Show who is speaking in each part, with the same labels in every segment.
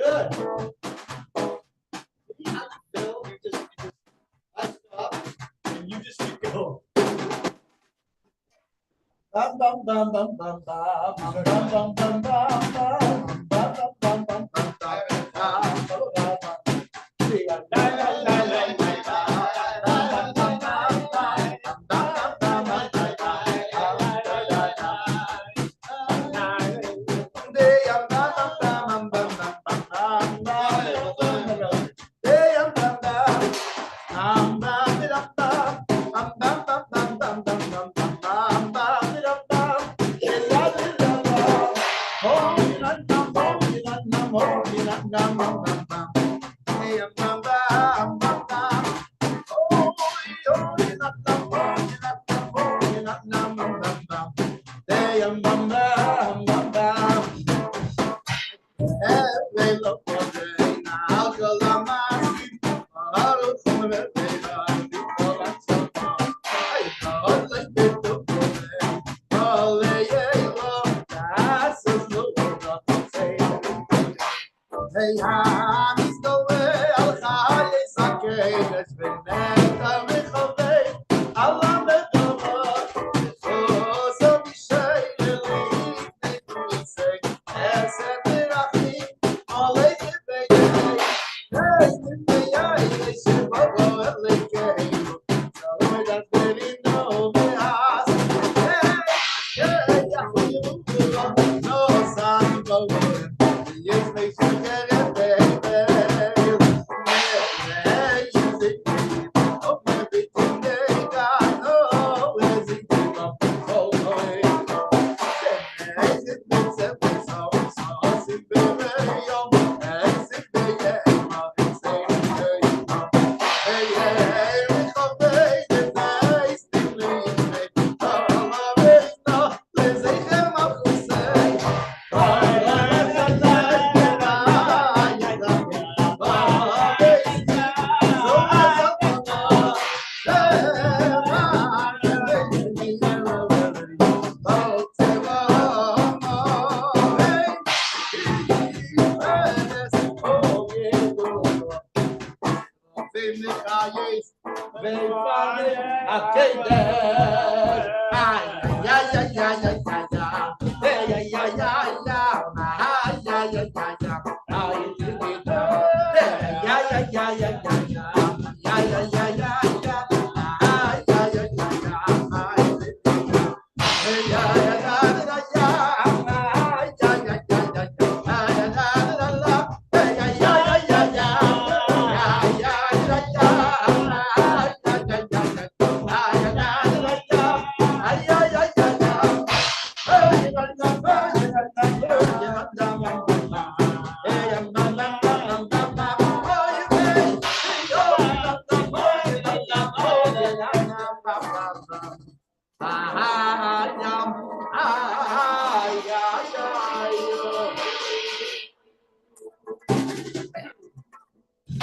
Speaker 1: Good. You have to fill. You just I stop and you just keep going. Bum bum bum bum bum bum bum bum bum bum bum bum bum bum.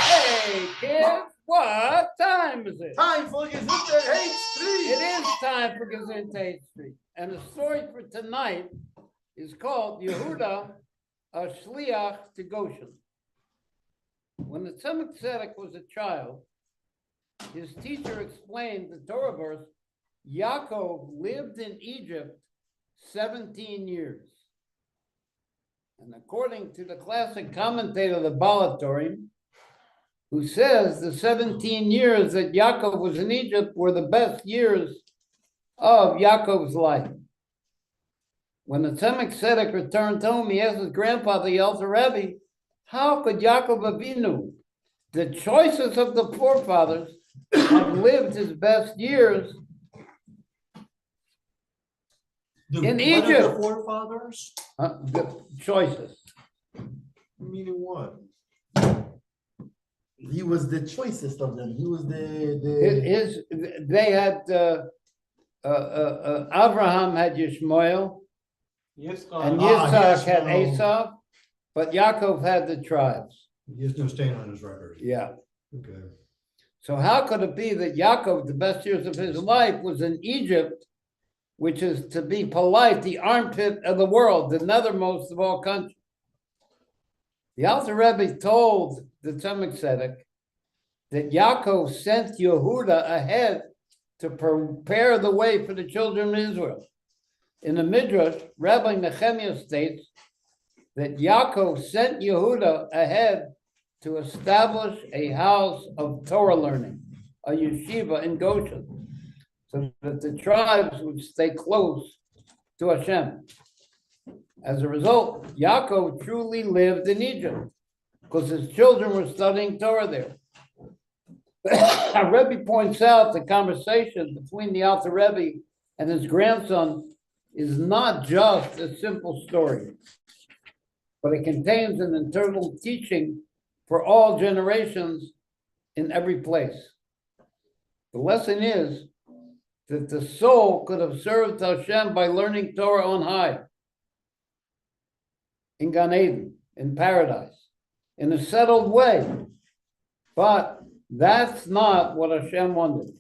Speaker 2: Hey, kids, what time is it?
Speaker 1: Time for Gezintahait Street.
Speaker 2: It is time for Gezintahait Street. And the story for tonight is called Yehuda, a Shliach to Goshen. When the Tzemach Tzedek was a child, his teacher explained the Torah verse, Yaakov lived in Egypt 17 years. And according to the classic commentator, the Balatorim, who says the 17 years that Yaakov was in Egypt were the best years of Yaakov's life. When the Tzemach Tzedek returned home, he asked his grandfather, the Elder Rebbe, how could Yaakov Avinu, the choices of the forefathers, have lived his best years in Egypt?
Speaker 1: What are the forefathers?
Speaker 2: The choices.
Speaker 1: Meaning what? He was the choicest of them. He was
Speaker 2: They had Abraham had Yishmael, and Yitzhak had Esav, but Yaakov had the tribes.
Speaker 3: He has no stain on his record.
Speaker 2: Yeah.
Speaker 3: Okay.
Speaker 2: So how could it be that Yaakov, the best years of his life, was in Egypt, which is, to be polite, the armpit of the world, the nethermost of all countries? The Alter Rebbe told the Tzemach Tzedek that Yaakov sent Yehuda ahead to prepare the way for the children of Israel. In the Midrash, Rabbi Nehemiah states that Yaakov sent Yehuda ahead to establish a house of Torah learning, a yeshiva in Goshen, so that the tribes would stay close to Hashem. As a result, Yaakov truly lived in Egypt because his children were studying Torah there. Rebbe points out the conversation between the Alter Rebbe and his grandson is not just a simple story, but it contains an internal teaching for all generations in every place. The lesson is that the soul could have served Hashem by learning Torah on high, in Gan Eden, in paradise, in a settled way. But that's not what Hashem wanted.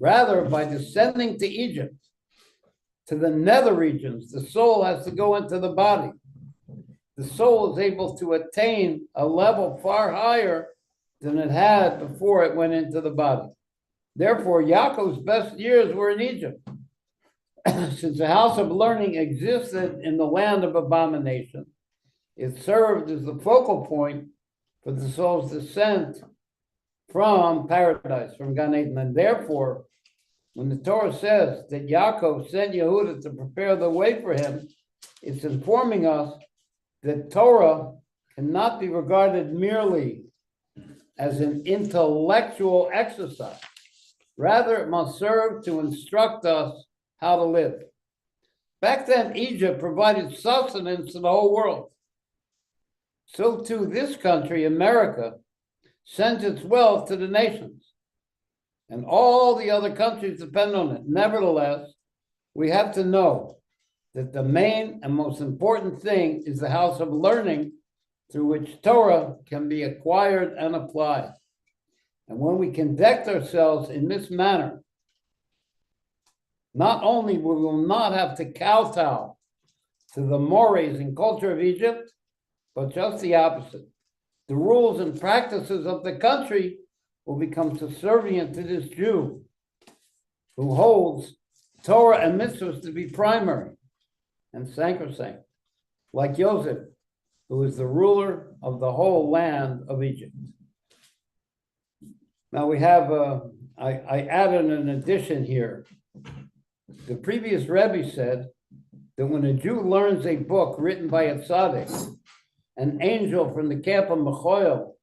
Speaker 2: Rather, by descending to Egypt, to the nether regions, the soul has to go into the body. The soul is able to attain a level far higher than it had before it went into the body. Therefore, Yaakov's best years were in Egypt. Since the house of learning existed in the land of abomination, it served as the focal point for the soul's descent from paradise, from Gan Eden. And therefore, when the Torah says that Yaakov sent Yehuda to prepare the way for him, it's informing us that Torah cannot be regarded merely as an intellectual exercise. Rather, it must serve to instruct us how to live. Back then, Egypt provided sustenance to the whole world. So too, this country, America, sent its wealth to the nations. And all the other countries depend on it. Nevertheless, we have to know that the main and most important thing is the house of learning through which Torah can be acquired and applied. And when we conduct ourselves in this manner, not only will we not have to kowtow to the mores and culture of Egypt, but just the opposite. The rules and practices of the country will become subservient to this Jew who holds Torah and mitzvahs to be primary and sacrosanct, like Joseph, who is the ruler of the whole land of Egypt. Now we have, I added an addition here. The previous Rebbe said that when a Jew learns a book written by a tzaddik, an angel from the camp of Mechoel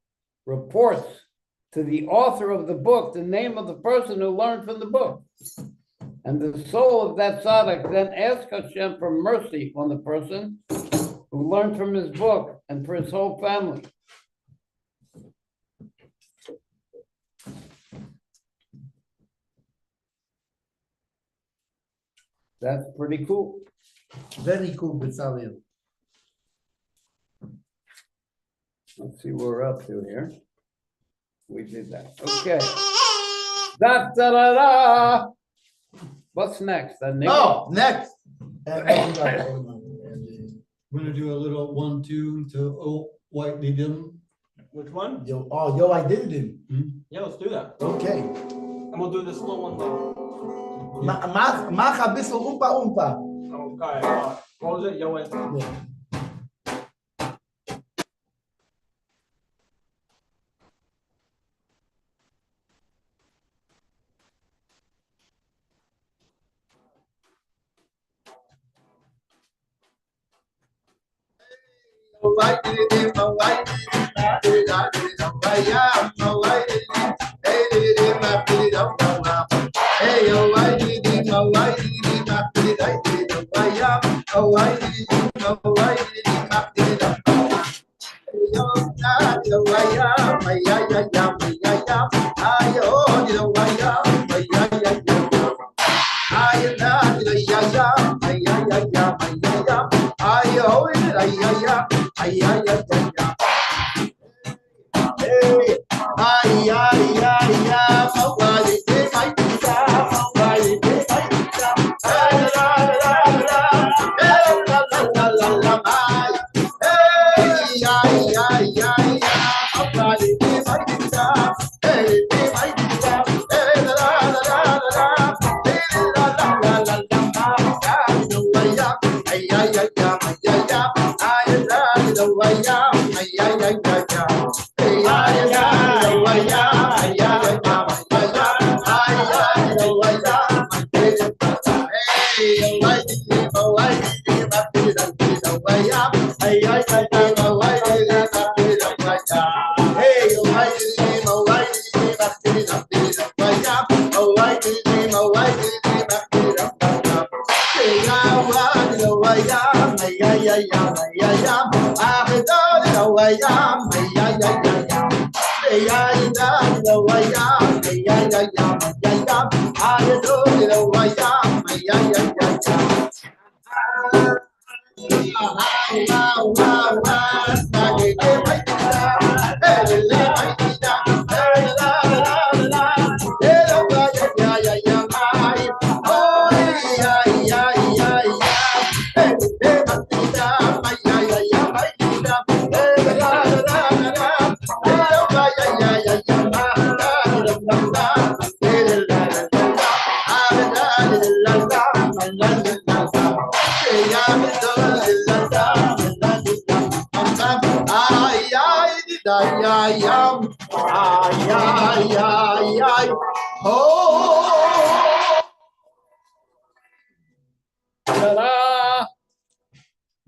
Speaker 2: reports to the author of the book the name of the person who learned from the book. And the soul of that tzaddik then asks Hashem for mercy on the person who learned from his book and for his whole family. That's pretty cool.
Speaker 1: Very cool, Bezalel.
Speaker 2: Let's see what we're up to here. We did that. Okay. Da, da, da, da. What's next?
Speaker 1: Oh, next.
Speaker 3: We're gonna do a little 1-2 to oh white Didim.
Speaker 4: Which one?
Speaker 1: Yo, I did it.
Speaker 4: Yeah, let's do that.
Speaker 1: Okay.
Speaker 4: And we'll do this little one though.
Speaker 1: Mach a bissel umpa.
Speaker 4: Okay. What was it? Yo, and
Speaker 1: Yeah.
Speaker 2: Ta-da!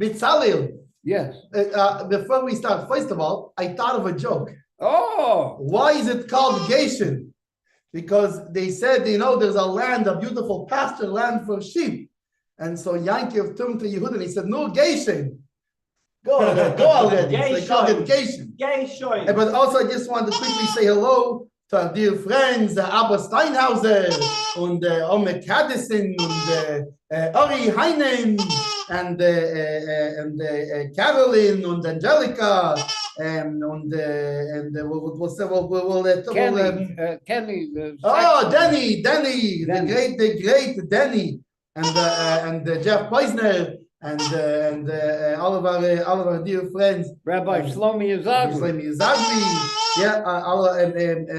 Speaker 3: Mitzalel,
Speaker 2: Yes.
Speaker 3: before we start, first of all, I thought of a joke.
Speaker 2: Oh,
Speaker 3: Why is it called Geshin? Because they said, there's a land, a beautiful pasture land for sheep. And so Yankiv turned to Yehud and he said, no, Geshin. Go already. So they called it Geshin. But also, I just want to quickly say hello to our dear friends, Abba Steinhauser, and Omer Kadison, and Ori Heinen, and Carolyn, and Angelica, and
Speaker 2: Kenny.
Speaker 3: Denny, the great Denny, and Jeff Poisner, and all of our dear friends,
Speaker 2: Rabbi Shlomi Izagli.
Speaker 3: Yeah,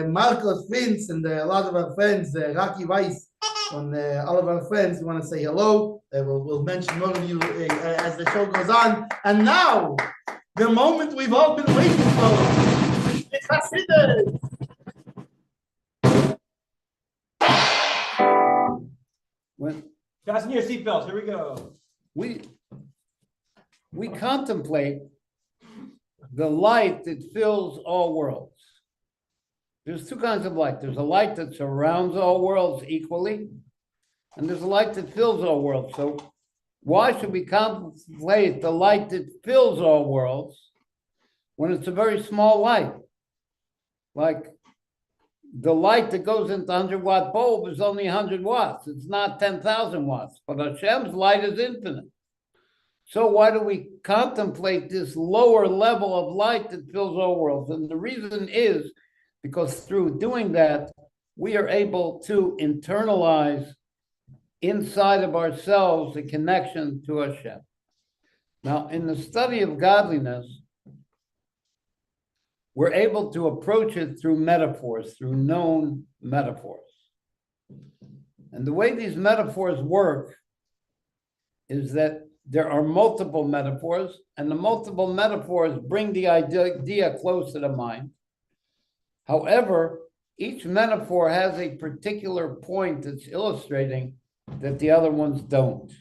Speaker 3: Marcos Vince, and a lot of our friends, Rocky Weiss, and all of our friends. We want to say hello. We'll mention more of you as the show goes on. And now, the moment we've all been waiting for. The Hasidus.
Speaker 4: Fasten your seatbelts. Here we go.
Speaker 2: We contemplate the light that fills all worlds. There's two kinds of light. There's a light that surrounds all worlds equally, and there's a light that fills all worlds. So why should we contemplate the light that fills all worlds when it's a very small light? Like the light that goes into 100-watt bulb is only 100 watts. It's not 10,000 watts, but Hashem's light is infinite. So why do we contemplate this lower level of light that fills all worlds? And the reason is because through doing that, we are able to internalize inside of ourselves a connection to Hashem. Now, in the study of godliness, we're able to approach it through metaphors, through known metaphors. And the way these metaphors work is that there are multiple metaphors, and the multiple metaphors bring the idea close to the mind. However, each metaphor has a particular point that's illustrating that the other ones don't.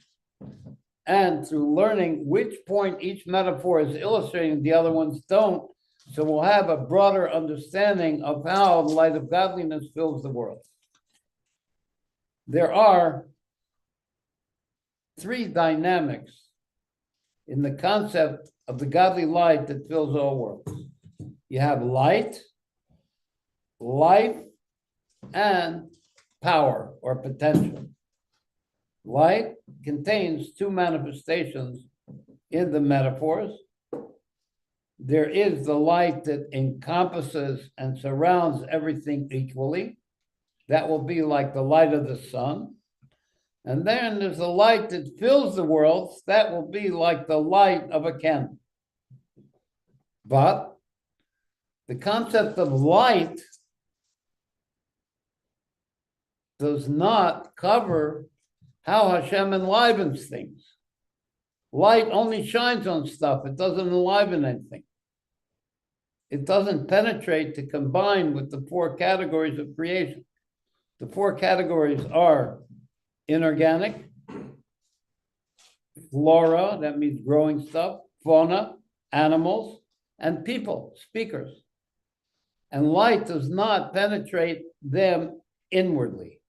Speaker 2: And through learning which point each metaphor is illustrating, the other ones don't, so we'll have a broader understanding of how the light of godliness fills the world. There are three dynamics in the concept of the godly light that fills all worlds. You have light, life, and power or potential. Light contains two manifestations in the metaphors. There is the light that encompasses and surrounds everything equally. That will be like the light of the sun. And then there's the light that fills the world. That will be like the light of a candle. But the concept of light does not cover how Hashem enlivens things. Light only shines on stuff. It doesn't enliven anything. It doesn't penetrate to combine with the four categories of creation. The four categories are inorganic, flora, that means growing stuff, fauna, animals, and people, speakers. And light does not penetrate them inwardly.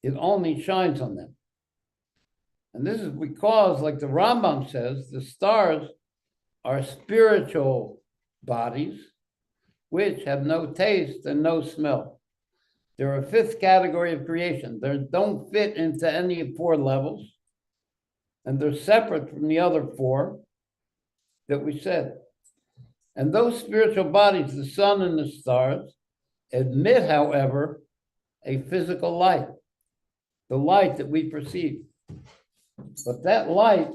Speaker 2: It only shines on them. And this is because, like the Rambam says, the stars are spiritual bodies which have no taste and no smell. They're a fifth category of creation. They don't fit into any 4 levels, and they're separate from the other 4 that we said. And those spiritual bodies, the sun and the stars, emit, however, a physical light, the light that we perceive. But that light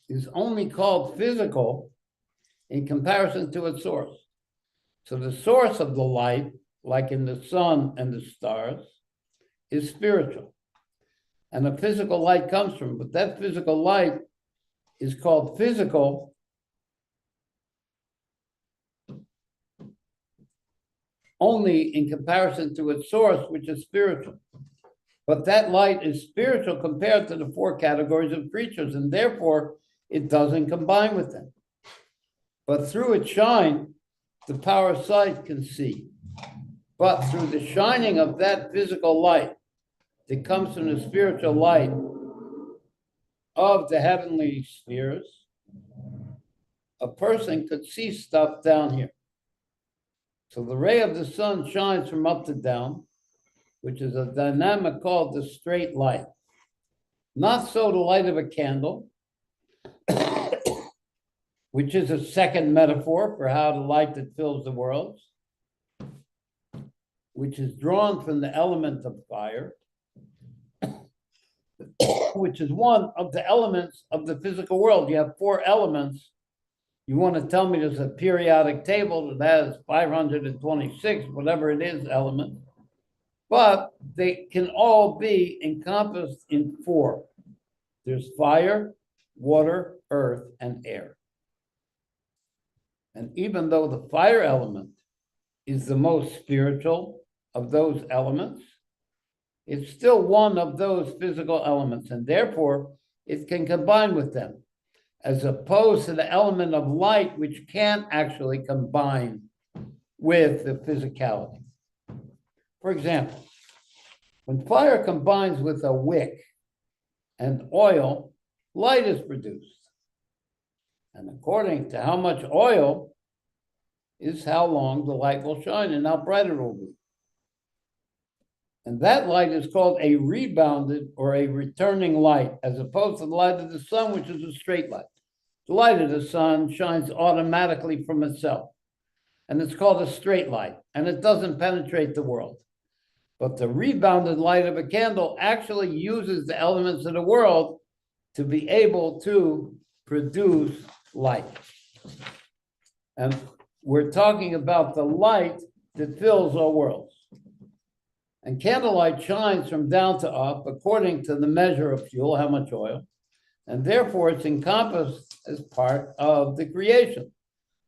Speaker 2: is only called physical in comparison to its source. So the source of the light, like in the sun and the stars, is spiritual. And a physical light comes from it, but that physical light is called physical only in comparison to its source, which is spiritual. But that light is spiritual compared to the 4 categories of creatures, and therefore it doesn't combine with them. But through its shine, the power of sight can see. But through the shining of that physical light that comes from the spiritual light of the heavenly spheres, a person could see stuff down here. So the ray of the sun shines from up to down, which is a dynamic called the straight light. Not so the light of a candle, which is a second metaphor for how the light that fills the world, which is drawn from the element of fire, which is one of the elements of the physical world. You have 4 elements. You want to tell me there's a periodic table that has 526, whatever it is, elements, but they can all be encompassed in 4. There's fire, water, earth, and air. And even though the fire element is the most spiritual of those elements, it's still one of those physical elements, and therefore it can combine with them, as opposed to the element of light, which can't actually combine with the physicality. For example, when fire combines with a wick and oil, light is produced. And according to how much oil is how long the light will shine and how bright it will be. And that light is called a rebounded or a returning light, as opposed to the light of the sun, which is a straight light. The light of the sun shines automatically from itself, and it's called a straight light, and it doesn't penetrate the world. But the rebounded light of a candle actually uses the elements of the world to be able to produce light. And we're talking about the light that fills our worlds. And candlelight shines from down to up according to the measure of fuel, how much oil, and therefore it's encompassed as part of the creation,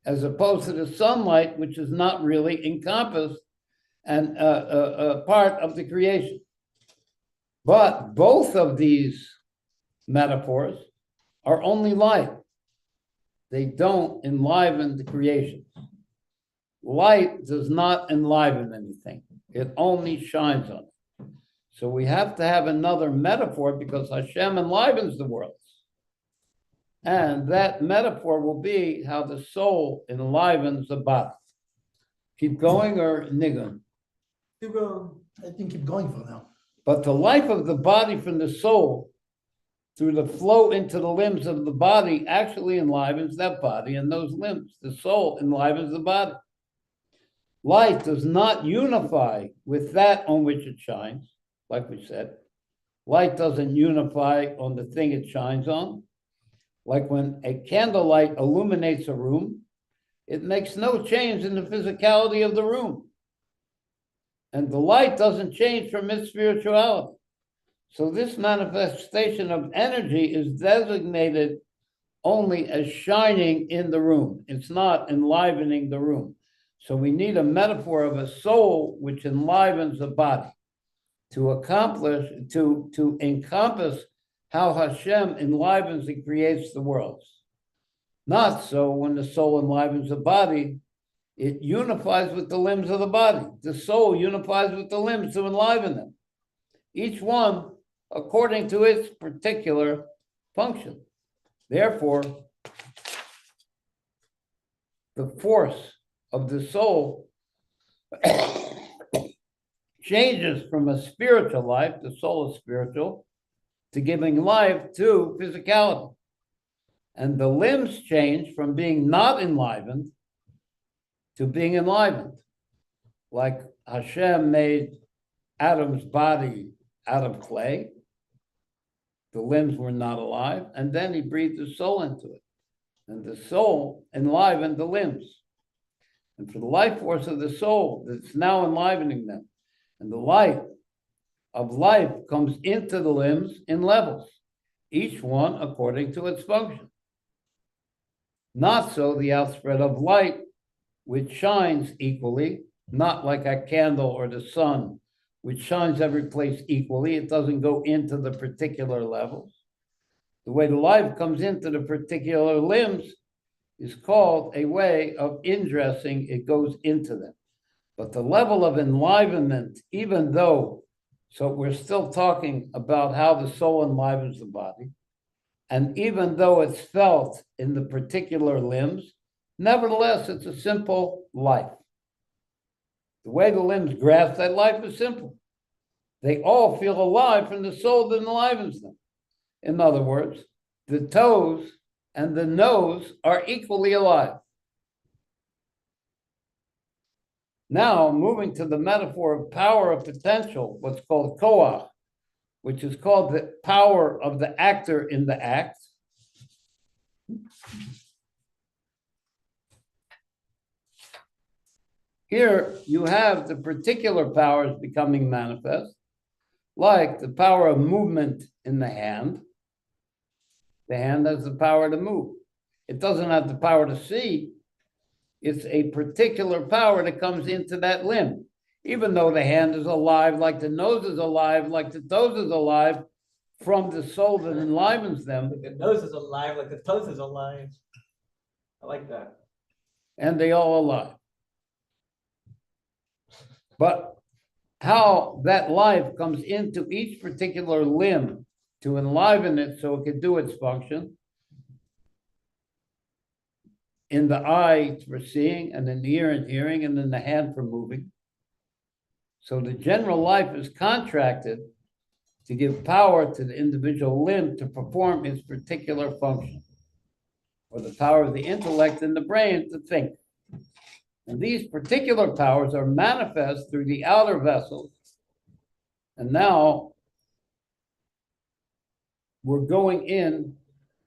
Speaker 2: as opposed to the sunlight, which is not really encompassed and part of the creation. But both of these metaphors are only light. They don't enliven the creation. Light does not enliven anything. It only shines on it. So we have to have another metaphor because Hashem enlivens the worlds. And that metaphor will be how the soul enlivens the body. Keep going or nigun?
Speaker 3: Keep going. I think keep going for now.
Speaker 2: But the life of the body from the soul through the flow into the limbs of the body actually enlivens that body and those limbs. The soul enlivens the body. Light does not unify with that on which it shines, like we said. Light doesn't unify on the thing it shines on. Like when a candlelight illuminates a room, it makes no change in the physicality of the room. And the light doesn't change from its spirituality. So this manifestation of energy is designated only as shining in the room. It's not enlivening the room. So we need a metaphor of a soul which enlivens the body to accomplish, to encompass how Hashem enlivens and creates the worlds. Not so when the soul enlivens the body, It unifies with the limbs of the body. The soul unifies with the limbs to enliven them, each one according to its particular function. Therefore, the force of the soul changes from a spiritual life, the soul is spiritual, to giving life to physicality. And the limbs change from being not enlivened to being enlivened. Like Hashem made Adam's body out of clay, the limbs were not alive, and then he breathed the soul into it. And the soul enlivened the limbs. And for the life force of the soul that's now enlivening them, and the light of life comes into the limbs in levels, each one according to its function. Not so the outspread of light, which shines equally, not like a candle or the sun, which shines every place equally. It doesn't go into the particular levels. The way the life comes into the particular limbs is called a way of indressing. It goes into them. But the level of enlivenment, even though, so we're still talking about how the soul enlivens the body, and even though it's felt in the particular limbs, nevertheless, it's a simple life. The way the limbs grasp that life is simple. They all feel alive from the soul that enlivens them. In other words, the toes and the nose are equally alive. Now, moving to the metaphor of power of potential, what's called koach, which is called the power of the actor in the act. Here you have the particular powers becoming manifest, like the power of movement in the hand. The hand has the power to move. It doesn't have the power to see. It's a particular power that comes into that limb. Even though the hand is alive, like the nose is alive, like the toes is alive, from the soul that enlivens them.
Speaker 4: Like the nose is alive, like the toes is alive. I like that.
Speaker 2: And they all alive. But how that life comes into each particular limb to enliven it so it can do its function. In the eye for seeing, and in the ear and hearing, and in the hand for moving. So the general life is contracted to give power to the individual limb to perform its particular function, or the power of the intellect in the brain to think. And these particular powers are manifest through the outer vessels. And now we're going in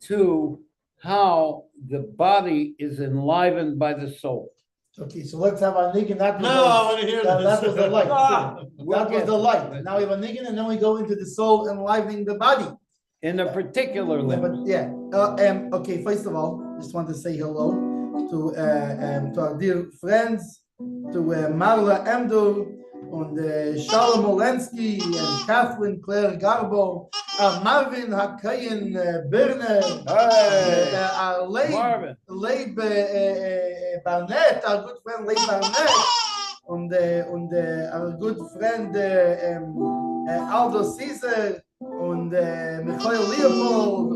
Speaker 2: to how the body is enlivened by the soul.
Speaker 3: Okay, so let's have a niggin. That was
Speaker 1: No, I want to hear
Speaker 3: that,
Speaker 1: this.
Speaker 3: that was the light.
Speaker 4: Ah!
Speaker 3: That was the light. Now we have a niggin, and then we go into the soul enlivening the body.
Speaker 2: In a particular
Speaker 3: Yeah,
Speaker 2: limb.
Speaker 3: but yeah. Okay. First of all, just want to say hello to our dear friends, to Marla Emdur, and Shalom Olensky, and Catherine Claire Garbo, Marvin Hakayan Birner, our
Speaker 2: Marvin.
Speaker 3: Leib Barnett, our good friend Leib Barnett, and our good friend Aldo Caesar, and Michael Leopold,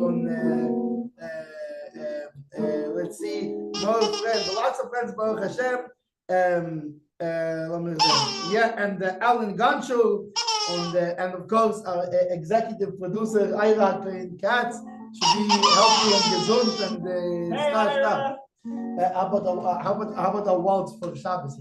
Speaker 3: and let's see, more friends, lots of friends, Baruch Hashem. And Alan Goncho, and of course our executive producer Ira Katz should be healthy and gesund and stuff. How about a waltz for Shabbos?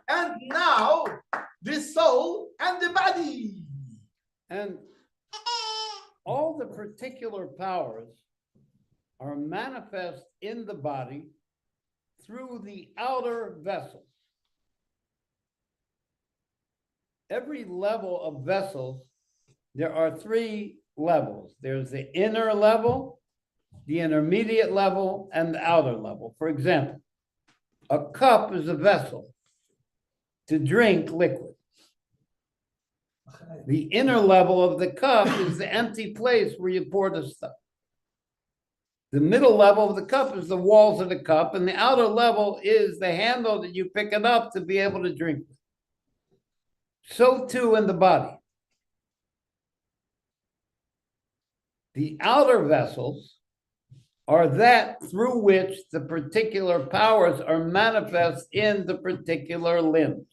Speaker 3: And now, the soul and the body.
Speaker 2: And all the particular powers are manifest in the body through the outer vessels. Every level of vessels, there are three levels. There's the inner level, the intermediate level, and the outer level. For example, a cup is a vessel to drink liquid. The inner level of the cup is the empty place where you pour the stuff. The middle level of the cup is the walls of the cup, and the outer level is the handle that you pick it up to be able to drink with. So too in the body. The outer vessels are that through which the particular powers are manifest in the particular limbs.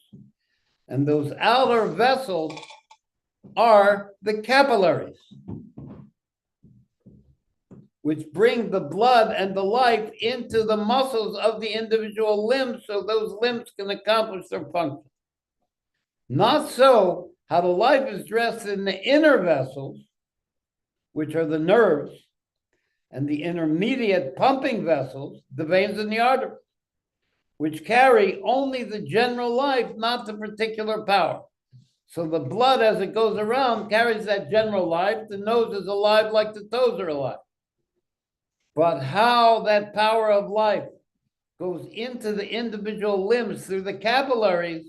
Speaker 2: And those outer vessels are the capillaries, which bring the blood and the life into the muscles of the individual limbs so those limbs can accomplish their function. Not so how the life is dressed in the inner vessels, which are the nerves, and the intermediate pumping vessels, the veins and the arteries, which carry only the general life, not the particular power. So the blood, as it goes around, carries that general life. The nose is alive like the toes are alive. But how that power of life goes into the individual limbs through the capillaries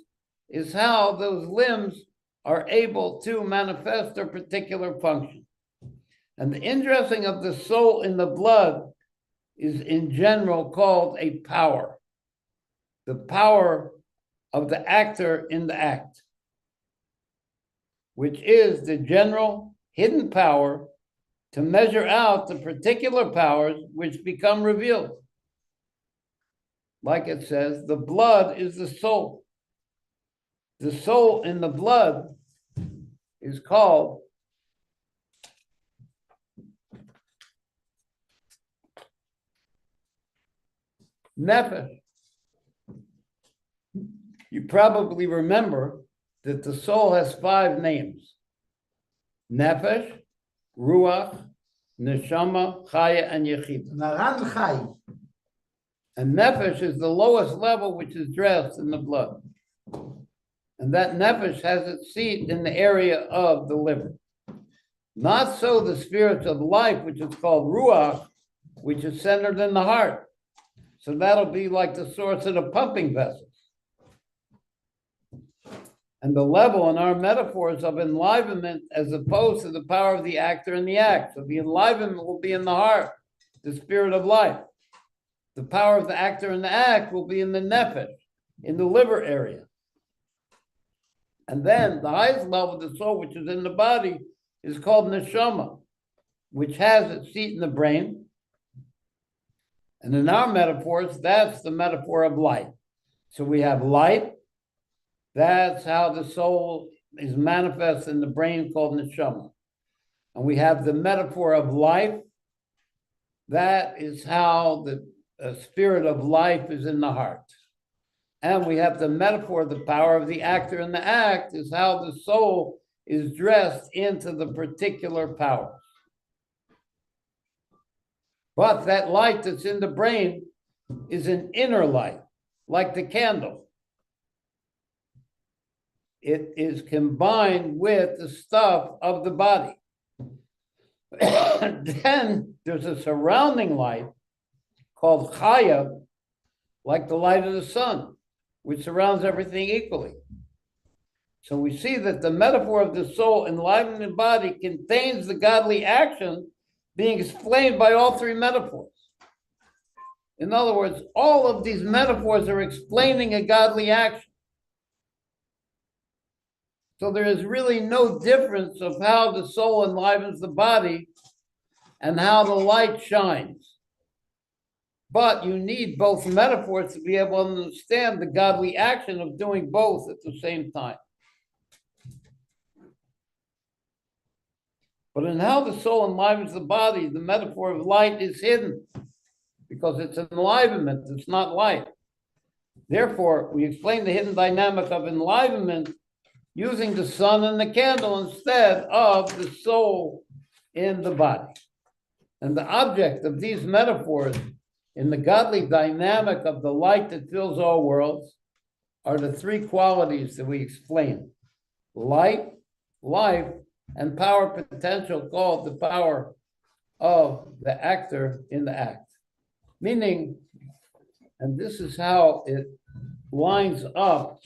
Speaker 2: is how those limbs are able to manifest their particular function. And the indressing of the soul in the blood is in general called a power. The power of the actor in the act, which is the general hidden power to measure out the particular powers which become revealed. Like it says, the blood is the soul. The soul in the blood is called nefesh. You probably remember that the soul has 5 names: nefesh, ruach, neshama, chaya, and yechida.
Speaker 3: Naran Chai.
Speaker 2: And nefesh is the lowest level, which is dressed in the blood. And that nefesh has its seat in the area of the liver. Not so the spirits of life, which is called ruach, which is centered in the heart. So that'll be like the source of the pumping vessels. And the level in our metaphors of enlivenment as opposed to the power of the actor in the act. So the enlivenment will be in the heart, the spirit of life. The power of the actor in the act will be in the nefesh, in the liver area. And then the highest level of the soul, which is in the body, is called neshama, which has its seat in the brain. And in our metaphors, that's the metaphor of light. So we have light. That's how the soul is manifest in the brain, called neshama. And we have the metaphor of life. That is how the spirit of life is in the heart. And we have the metaphor, the power of the actor in the act is how the soul is dressed into the particular powers. But that light that's in the brain is an inner light, like the candle. It is combined with the stuff of the body. Then there's a surrounding light called chaya, like the light of the sun, which surrounds everything equally. So we see that the metaphor of the soul enlivening the body contains the godly action being explained by all 3 metaphors. In other words, all of these metaphors are explaining a godly action. So there is really no difference of how the soul enlivens the body and how the light shines. But you need both metaphors to be able to understand the godly action of doing both at the same time. But in how the soul enlivens the body, the metaphor of light is hidden because it's enlivenment, it's not light. Therefore, we explain the hidden dynamic of enlivenment using the sun and the candle instead of the soul in the body. And the object of these metaphors in the godly dynamic of the light that fills all worlds are the 3 qualities that we explain: light, life, and power potential, called the power of the actor in the act. Meaning, and this is how it lines up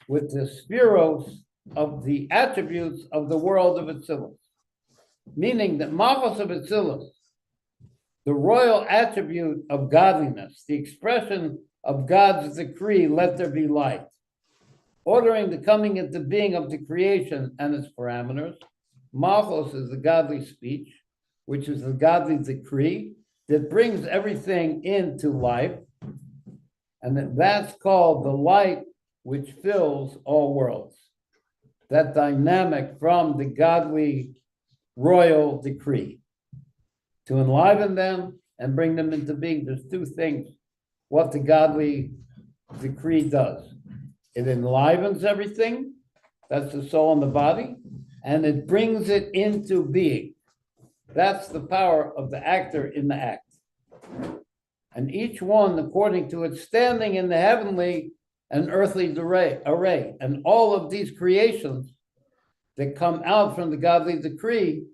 Speaker 2: with the spheros of the attributes of the world of Atzilus. Meaning that Malchus of Atzilus, the royal attribute of godliness, the expression of God's decree, let there be light, ordering the coming into being of the creation and its parameters. Malchus is the godly speech, which is the godly decree that brings everything into life. And that's called the light which fills all worlds. That dynamic from the godly royal decree to enliven them and bring them into being. There's 2 things what the godly decree does. It enlivens everything That's the soul and the body, and it brings it into being. That's the power of the actor in the act. And each one according to its standing in the heavenly and earthly array. And all of these creations that come out from the godly decree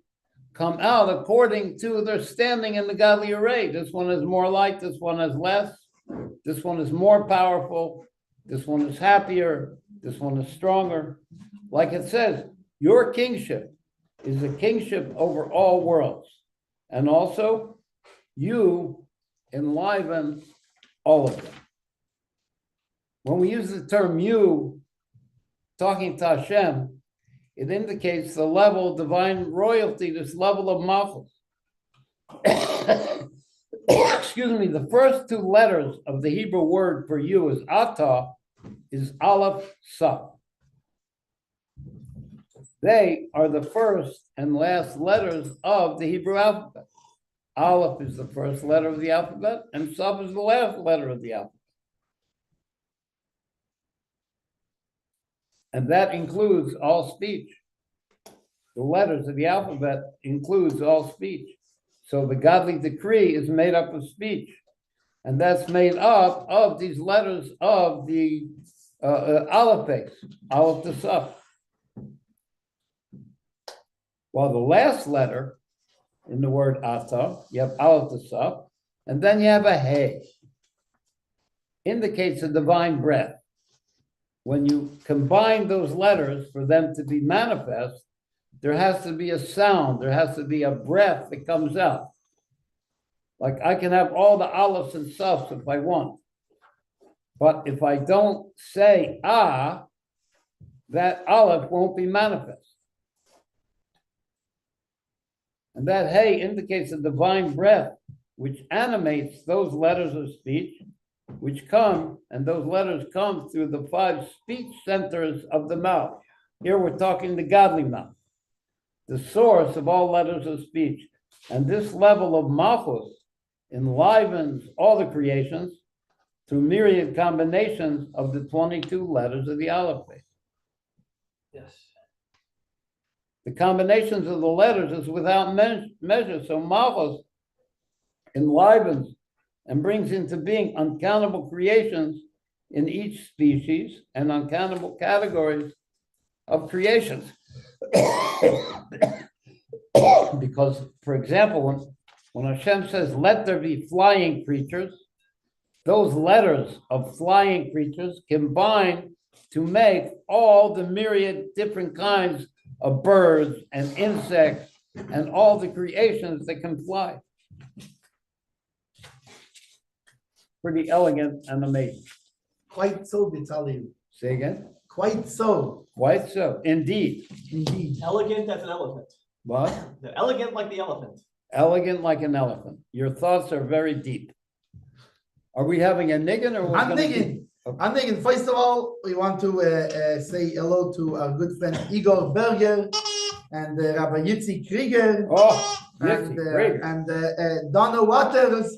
Speaker 2: come out according to their standing in the godly array. This one is more light, this one is less, this one is more powerful, this one is happier, this one is stronger. Like it says, your kingship is a kingship over all worlds. And also, you enliven all of them. When we use the term you, talking to Hashem, it indicates the level of divine royalty, this level of malchus. Excuse me, the first two letters of the Hebrew word for you is atah, is aleph saf. They are the first and last letters of the Hebrew alphabet. Aleph is the first letter of the alphabet, and saf is the last letter of the alphabet. And that includes all speech. The letters of the alphabet includes all speech. So the godly decree is made up of speech. And that's made up of these letters of the aleph base, aleph to saf. While the last letter in the word atah, you have aleph to saf, and then you have a hey. Indicates a divine breath. When you combine those letters for them to be manifest, there has to be a sound, there has to be a breath that comes out. Like I can have all the alephs and safs if I want. But if I don't say ah, that aleph won't be manifest. And that hey indicates a divine breath which animates those letters of speech, which come, and those letters come through the 5 speech centers of the mouth. Here we're talking the godly mouth, the source of all letters of speech. And this level of malchus enlivens all the creations through myriad combinations of the 22 letters of the alphabet.
Speaker 4: Yes.
Speaker 2: The combinations of the letters is without measure. So malchus enlivens and brings into being uncountable creations in each species and uncountable categories of creations. Because, for example, when Hashem says, let there be flying creatures, those letters of flying creatures combine to make all the myriad different kinds of birds and insects and all the creations that can fly. Pretty elegant and amazing.
Speaker 3: Quite so, B'Tzalel.
Speaker 2: Say again?
Speaker 3: Quite so.
Speaker 2: Quite so. Indeed.
Speaker 3: Indeed.
Speaker 4: Elegant as an elephant.
Speaker 2: What?
Speaker 4: They're elegant like the elephant.
Speaker 2: Elegant like an elephant. Your thoughts are very deep. Are we having a niggin or
Speaker 3: I'm niggin. I'm thinking, first of all, we want to say hello to our good friend Igor Berger and Rabbi Yitzi Krieger.
Speaker 2: Oh, Yitzi Krieger.
Speaker 3: And Donna Waters.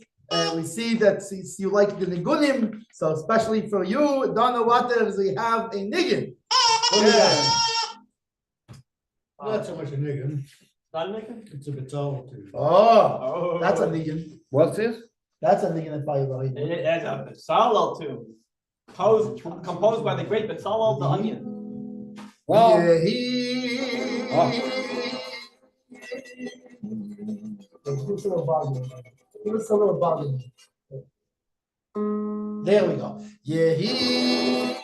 Speaker 3: We see that you like the nigunim, so especially for you, Donna Waters, we have a niggin.
Speaker 1: Yeah. Not so much a niggin.
Speaker 4: Not a niggin?
Speaker 1: It's a betal too.
Speaker 3: Oh, that's a niggin.
Speaker 2: What's this?
Speaker 3: That's a niggin at Vayechi.
Speaker 4: It's a Betzalel tune. Composed by the great Betzalel the Onion.
Speaker 2: Well,
Speaker 3: Give us a little volume. Give us a little volume. There we go. Yehi.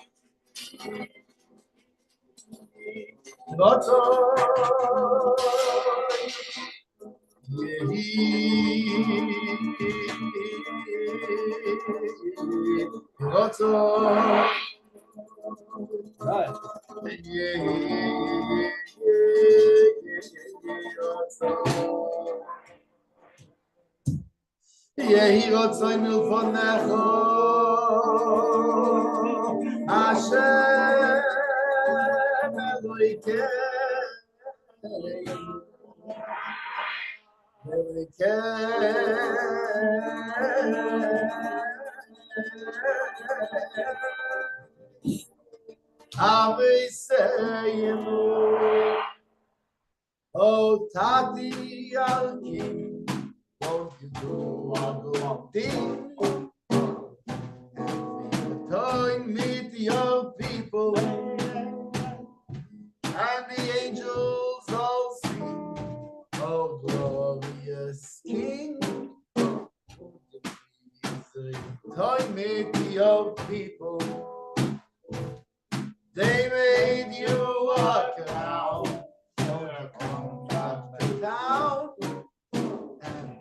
Speaker 3: Yehi Rotzoy milfonecho Hashem Ave saying, oh, Tati Alki, won't you do a good thing? And join me to your people, and the angels all sing, oh, glorious King. Join me to your people. They made you walk around, come back down, and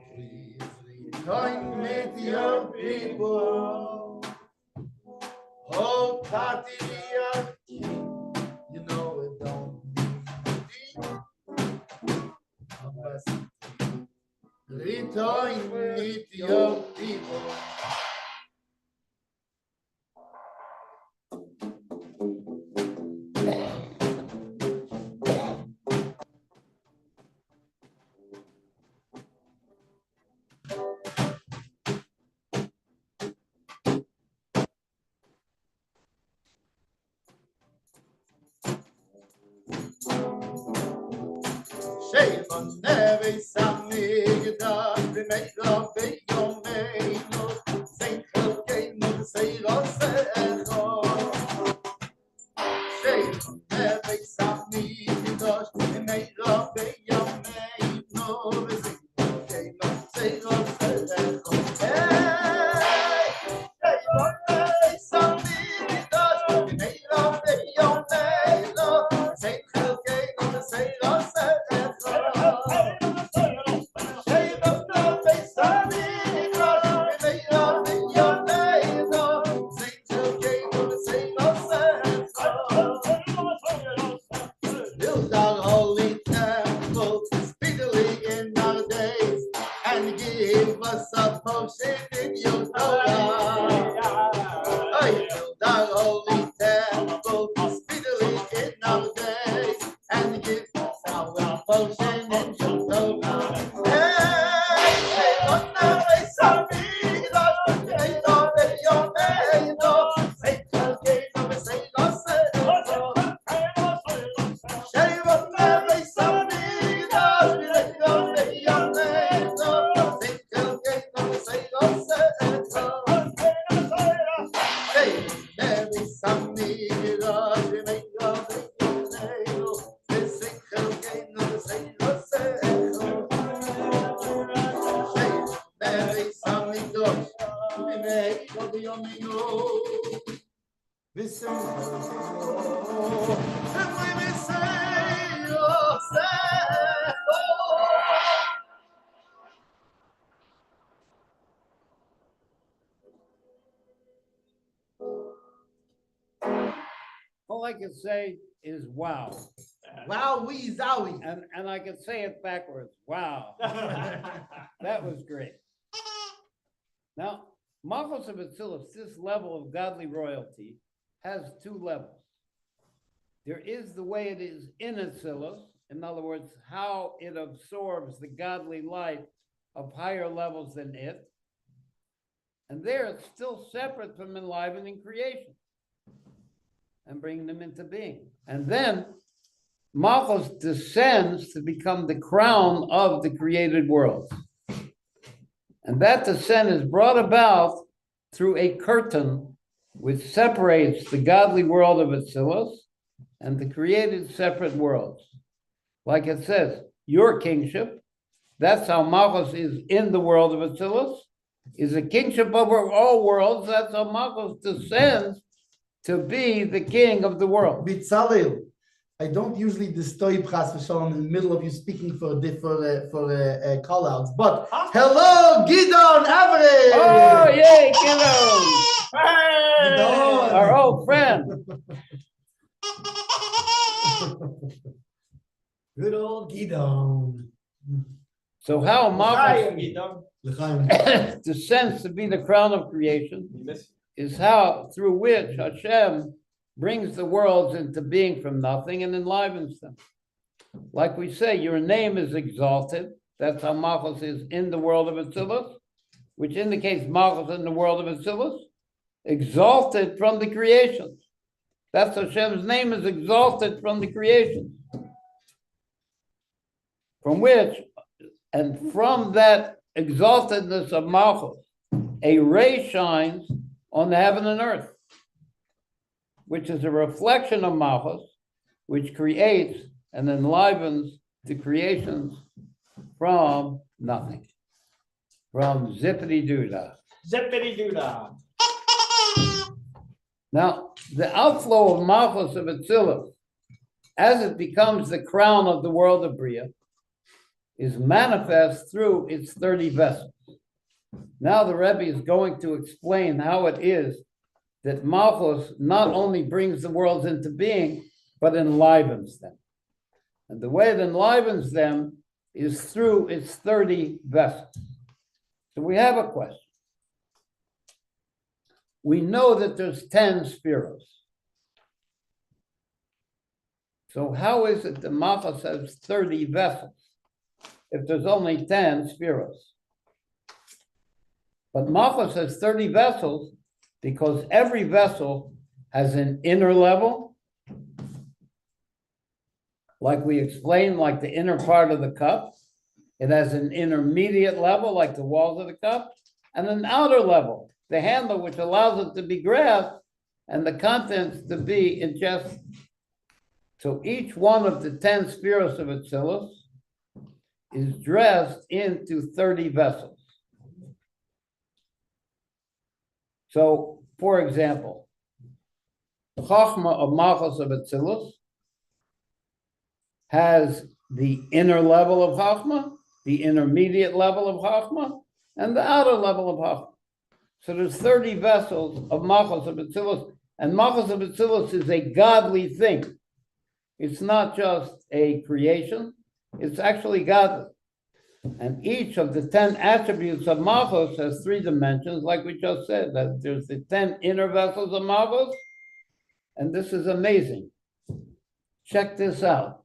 Speaker 3: please join me to your people. Oh, Tati, you know it don't mean return me to your people. Shave on every Sunday, the remake of the young man, say, okay, no, say, shave on every Sunday, the remake of the young man, no, say, okay, no, say, hey, shave on every Sunday, the remake of the young man, no, say, okay, no, say, build our holy temple speedily in our days and give us a portion in your Torah. Build our holy temple speedily in our days and give us our portion in your Torah.
Speaker 2: All I can say is wow.
Speaker 3: Wow, wee zowie.
Speaker 2: And I can say it backwards. Wow. That was great. Now, Malchus of Atzilus, this level of godly royalty, has two levels. There is the way it is in Atzilus, in other words, how it absorbs the godly light of higher levels than it. And there it's still separate from enlivening creation and bringing them into being. And then Malchus descends to become the crown of the created world. And that descent is brought about through a curtain which separates the godly world of Atzilus and the created separate worlds. Like it says, your kingship, that's how Malchus is in the world of Atzilus, is a kingship over all worlds. That's how Malchus descends to be the king of the world.
Speaker 3: Bitzalel, I don't usually disturb Chas v'Shalom in the middle of you speaking for call outs, but hello, Gidon Avery!
Speaker 2: Oh, yay, Gidon!
Speaker 3: Gidon!
Speaker 2: Our old friend.
Speaker 1: Good old Gidon.
Speaker 2: So how Malchus
Speaker 3: L'chaim.
Speaker 2: descends to be the crown of creation is how, through which Hashem brings the worlds into being from nothing and enlivens them. Like we say, your name is exalted. That's how Malchus is in the world of Atzilus, which indicates Malchus in the world of Atzilus, exalted from the creations. That's Hashem's name is exalted from the creation. From which, and from that exaltedness of Malchus, a ray shines on the heaven and earth, which is a reflection of Malchus, which creates and enlivens the creations from nothing, from zippity-doo-dah.
Speaker 4: Zippity-doo-dah.
Speaker 2: Now, the outflow of Malchus of Atzilus, as it becomes the crown of the world of Bria, is manifest through its 30 vessels. Now the Rebbe is going to explain how it is that Malchus not only brings the worlds into being, but enlivens them. And the way it enlivens them is through its 30 vessels. So we have a question. We know that there's 10 spheros. So how is it that Malchus has 30 vessels if there's only 10 spheros? But Malchus has 30 vessels because every vessel has an inner level, like we explained, like the inner part of the cup. It has an intermediate level, like the walls of the cup, and an outer level, the handle, which allows it to be grasped and the contents to be ingested. So each one of the 10 spheros of Atzilus is dressed into 30 vessels. So, for example, the Chachma of Malchus of Atzilus has the inner level of Chachma, the intermediate level of Chachma, and the outer level of Chachma. So there's 30 vessels of Malchus of Atzilus, and Malchus of Atzilus is a godly thing. It's not just a creation, it's actually godly. And each of the 10 attributes of Malchus has 3 dimensions, like we just said, that there's the 10 inner vessels of Malchus, and this is amazing. Check this out.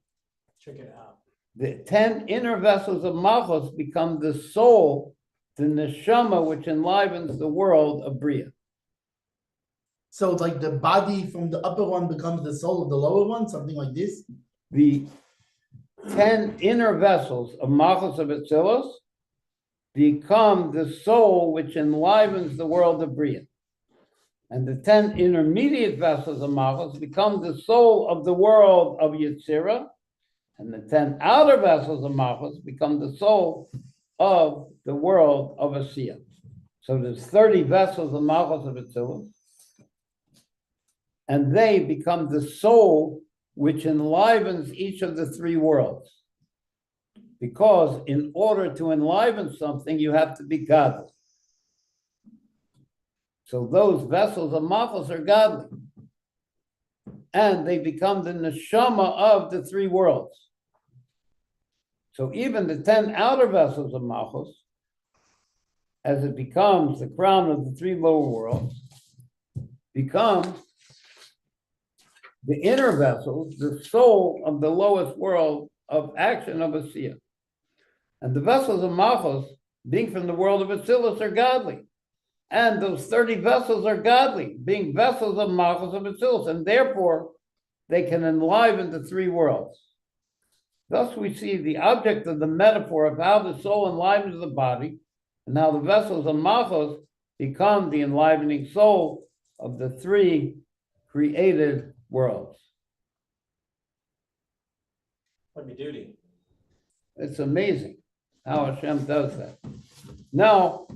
Speaker 4: Check it out.
Speaker 2: The 10 inner vessels of Malchus become the soul, the neshama, which enlivens the world of Bria.
Speaker 3: So it's like the body from the upper one becomes the soul of the lower one, something like this?
Speaker 2: The 10 inner vessels of Malchus of Atzilus become the soul which enlivens the world of Bria. And the 10 intermediate vessels of Malchus become the soul of the world of Yetzirah. And the 10 outer vessels of Malchus become the soul of the world of Asiya. So there's 30 vessels of Malchus of Atzilus, and they become the soul which enlivens each of the 3 worlds. Because in order to enliven something, you have to be godly. So those vessels of Malchus are godly. And they become the neshama of the 3 worlds. So even the 10 outer vessels of Malchus, as it becomes the crown of the 3 lower worlds, become the inner vessels, the soul of the lowest world of action of Asiya. And the vessels of Malchus, being from the world of Atzilus, are godly. And those 30 vessels are godly, being vessels of Malchus of Atzilus, and therefore they can enliven the 3 worlds. Thus we see the object of the metaphor of how the soul enlivens the body, and how the vessels of Malchus become the enlivening soul of the 3 created worlds.
Speaker 4: Heavy duty.
Speaker 2: It's amazing how Hashem does that. Now,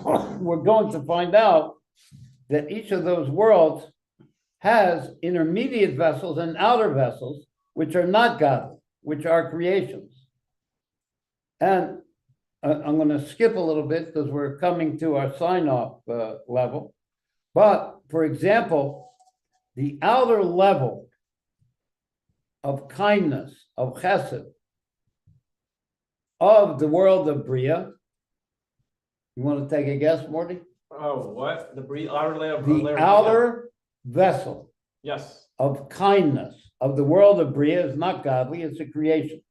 Speaker 2: we're going to find out that each of those worlds has intermediate vessels and outer vessels, which are not godly, which are creations. And I'm going to skip a little bit because we're coming to our sign-off level. But, for example, the outer level of kindness, of chesed, of the world of Bria. You want to take a guess, Morty?
Speaker 4: Oh, what? The outer layer of
Speaker 2: The outer vessel
Speaker 4: Yes.
Speaker 2: of kindness of the world of Bria is not godly, it's a creation.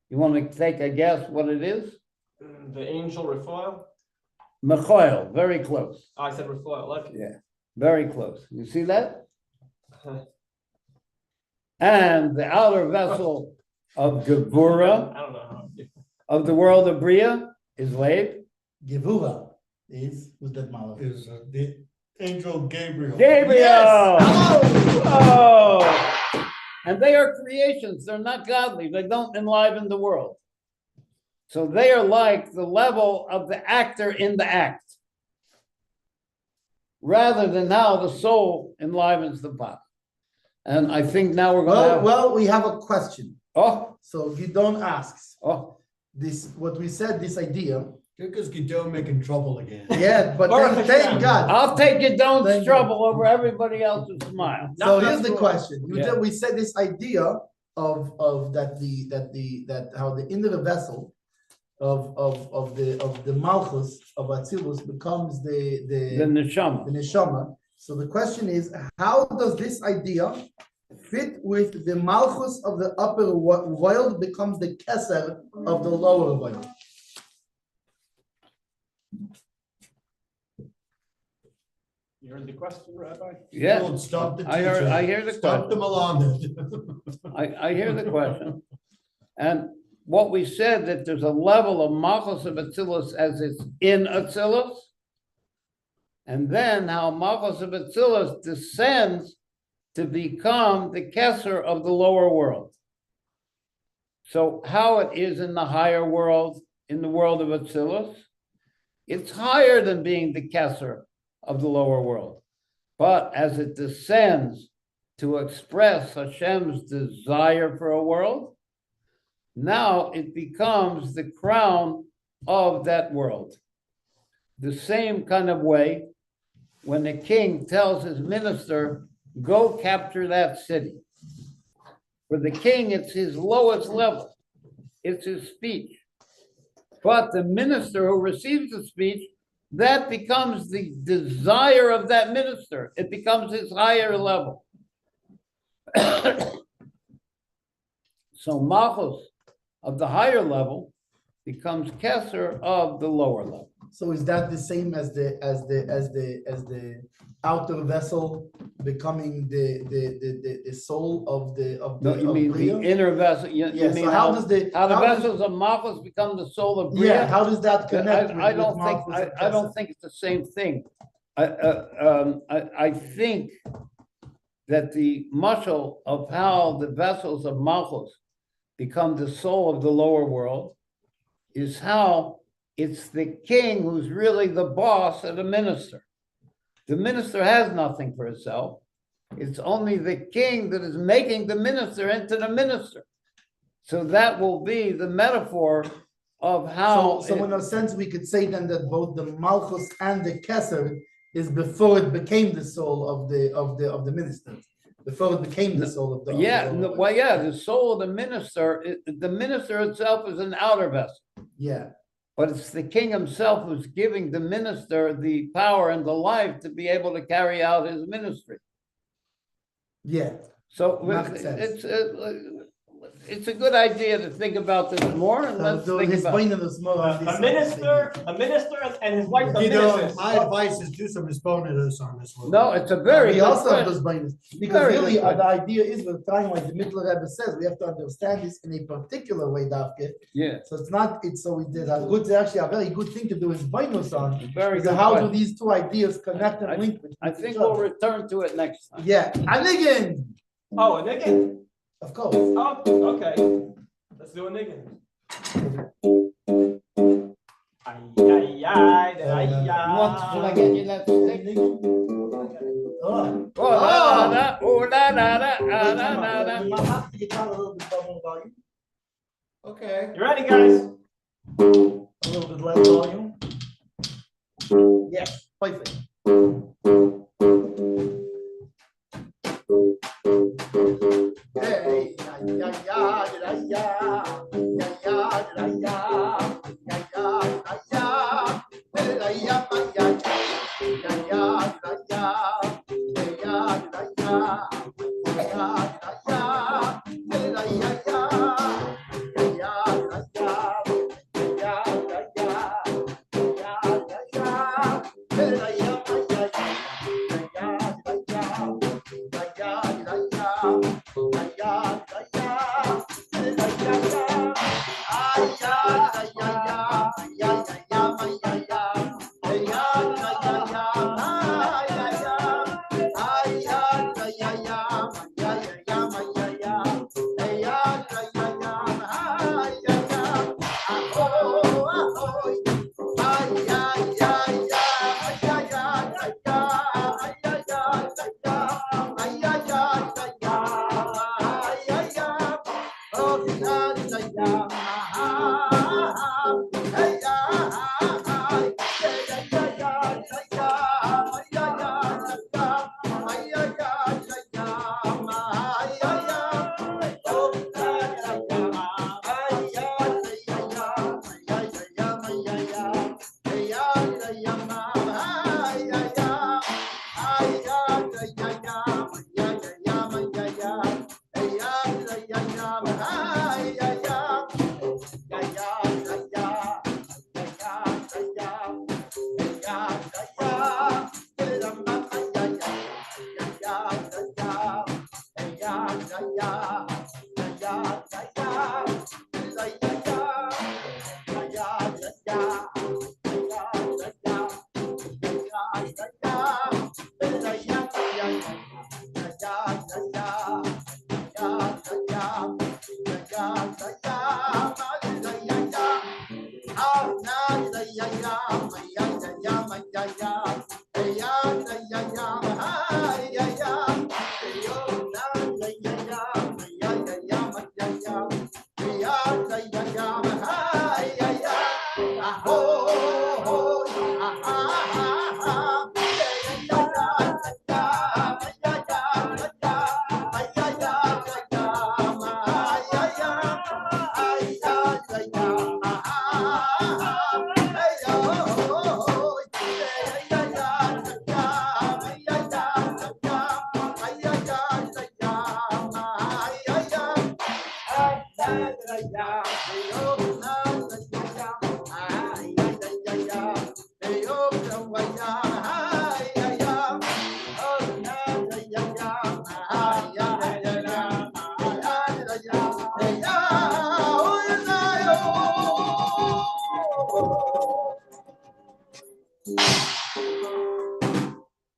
Speaker 2: You want to take a guess what it is?
Speaker 4: The angel Raphael?
Speaker 2: Mechoel, very close.
Speaker 4: Oh, I said Raphael. Okay.
Speaker 2: Yeah, very close. You see that? And the outer vessel of Gevura
Speaker 4: I don't know how.
Speaker 2: of the world of Bria is Leib.
Speaker 3: Gevura is who's that malach?
Speaker 1: Is the angel Gabriel.
Speaker 2: Gabriel!
Speaker 3: Yes!
Speaker 2: Oh! And they are creations. They're not godly. They don't enliven the world. So they are like the level of the actor in the act, rather than how the soul enlivens the body. And I think now we're going to have...
Speaker 3: Well, we have a question.
Speaker 2: Oh,
Speaker 3: So Gidon asks,
Speaker 2: oh.
Speaker 3: this what we said, this idea.
Speaker 1: Because Gidon making trouble again.
Speaker 3: Yeah, but thank God.
Speaker 2: I'll take your
Speaker 3: Thank
Speaker 2: don't
Speaker 3: you.
Speaker 2: trouble over everybody else's smile.
Speaker 3: So
Speaker 4: Not
Speaker 3: here's the
Speaker 4: true.
Speaker 3: question.
Speaker 2: Yeah.
Speaker 3: We said this idea of that how the inner vessel of the malchus of Atzilus becomes
Speaker 2: The
Speaker 3: the
Speaker 2: neshama.
Speaker 3: neshama. So the question is, how does this idea fit with the malchus of the upper world becomes the keser of the lower world?
Speaker 4: You heard the question, Rabbi?
Speaker 2: Yeah,
Speaker 1: Don't stop the
Speaker 2: I hear the
Speaker 1: Stop the
Speaker 2: question.
Speaker 1: Malamed.
Speaker 2: I hear the question. And what we said, that there's a level of Malchus of Atzilus as it's in Atzilus, and then how Malchus of Atzilus descends to become the Kesser of the lower world. So how it is in the higher world, in the world of Atzilus, it's higher than being the Kesser of the lower world. But as it descends to express Hashem's desire for a world, now it becomes the crown of that world. The same kind of way when the king tells his minister, go capture that city. For the king, it's his lowest level. It's his speech. But the minister who receives the speech, that becomes the desire of that minister. It becomes his higher level. So Malchus of the higher level becomes Kesser of the lower level.
Speaker 3: So is that the same as the outer vessel becoming the soul of the
Speaker 2: No, you mean
Speaker 3: Bria?
Speaker 2: the inner vessel? You
Speaker 3: Yeah,
Speaker 2: mean
Speaker 3: so how does the
Speaker 2: vessels of Malchus become the soul of Bria?
Speaker 3: yeah, how does that connect
Speaker 2: I
Speaker 3: with
Speaker 2: don't think
Speaker 3: Malchus and
Speaker 2: I don't
Speaker 3: Kesef?
Speaker 2: think it's the same thing. I think that the muscle of how the vessels of Malchus become the soul of the lower world is how it's the king who's really the boss of the minister. The minister has nothing for himself. It's only the king that is making the minister into the minister. So that will be the metaphor of how.
Speaker 3: So in a sense, we could say then that both the Malchus and the Kesser is before it became the soul of the minister. Before it became the soul of the
Speaker 2: the soul of the minister itself is an outer vessel.
Speaker 3: Yeah.
Speaker 2: But it's the king himself who's giving the minister the power and the life to be able to carry out his ministry.
Speaker 3: Yeah.
Speaker 2: So
Speaker 3: Makes sense.
Speaker 2: it's a good idea to think about this more, and let's think about it.
Speaker 4: A minister and his wife are ministers.
Speaker 1: My advice is do some bonus on this one.
Speaker 2: No, it's a very
Speaker 3: We
Speaker 2: good
Speaker 3: also have
Speaker 2: question.
Speaker 3: those bindings because
Speaker 2: Very
Speaker 3: really
Speaker 2: good
Speaker 3: the idea is with time, like the Mittler Rebbe says, we have to understand this in a particular way, Davke.
Speaker 2: Yeah,
Speaker 3: So it's not. It's so we did a good, actually a very good thing to do is bonus on.
Speaker 2: very
Speaker 3: So
Speaker 2: good
Speaker 3: how do
Speaker 2: question.
Speaker 3: these two ideas connect and link? with
Speaker 2: I
Speaker 3: each
Speaker 2: think
Speaker 3: other?
Speaker 2: we'll return to it next time.
Speaker 3: Yeah, and again,
Speaker 4: Oh, a nigga?
Speaker 3: of course.
Speaker 4: Oh, okay. Let's do a nigga. Ay, ay, ay, ay,
Speaker 2: Should I get you that stick?
Speaker 3: Oh.
Speaker 2: Oh, la, la, oh, la, la, la, la,
Speaker 3: Wait,
Speaker 2: la,
Speaker 3: time
Speaker 2: la,
Speaker 3: out.
Speaker 2: la.
Speaker 3: We might have to get down a little bit more volume.
Speaker 1: Okay.
Speaker 4: You ready, guys?
Speaker 3: A little bit less volume. Yes, perfect. Hey, ya, ya, ya, ya, ya, ya, ya,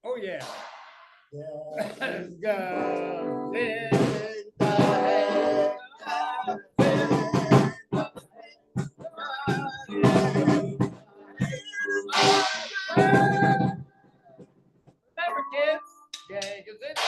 Speaker 2: Oh yeah. Remember, kids. Yeah, 'cause it's